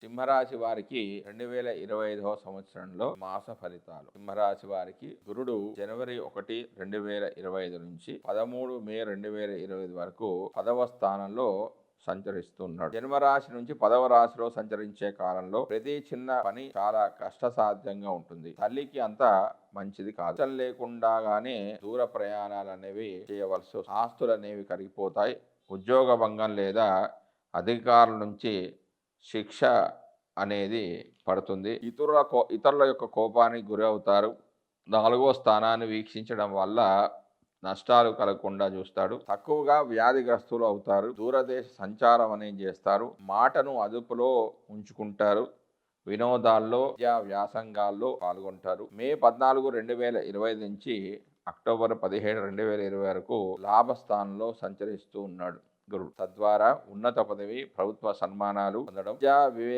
సింహరాశి వారికి 2025వ సంవత్సరంలో మాస ఫలితాలు. సింహరాశి వారికి గురుడు జనవరి 1, 2025 నుంచి 13 మే 2025 వరకు 10వ స్థానంలో సంచరిస్తున్నాడు. జన్మరాశి నుంచి 10వ రాశిలో సంచరించే కాలంలో ప్రతి చిన్న పని చాలా కష్టసాధ్యంగా ఉంటుంది. తల్లికి అంత మంచిది కాదు. ఇష్టం లేకుండానే దూర ప్రయాణాలు అనేవి చేయవలసి వస్తుంది. ఆస్తులు అనేవి కరిగిపోతాయి. ఉద్యోగ భంగం లేదా అధికారుల నుంచి శిక్ష అనేది పడుతుంది. ఇతరుల యొక్క కోపానికి గురి అవుతారు. 4వ స్థానాన్ని వీక్షించడం వల్ల నష్టాలు కలగకుండా చూస్తాడు. తక్కువగా వ్యాధిగ్రస్తులు అవుతారు. దూరదేశ సంచారం అనేది చేస్తారు. మాటను అదుపులో ఉంచుకుంటారు. వినోదాల్లో, విద్యా వ్యాసంగాల్లో పాల్గొంటారు. మే 14, 2025 నుంచి అక్టోబర్ 17, 2020 వరకు లాభస్థానంలో సంచరిస్తూ ఉన్నాడు గురుడు. తద్వారా ఉన్నత పదవి, ప్రభుత్వ సన్మానాలు పొందడం, విద్యా వివేక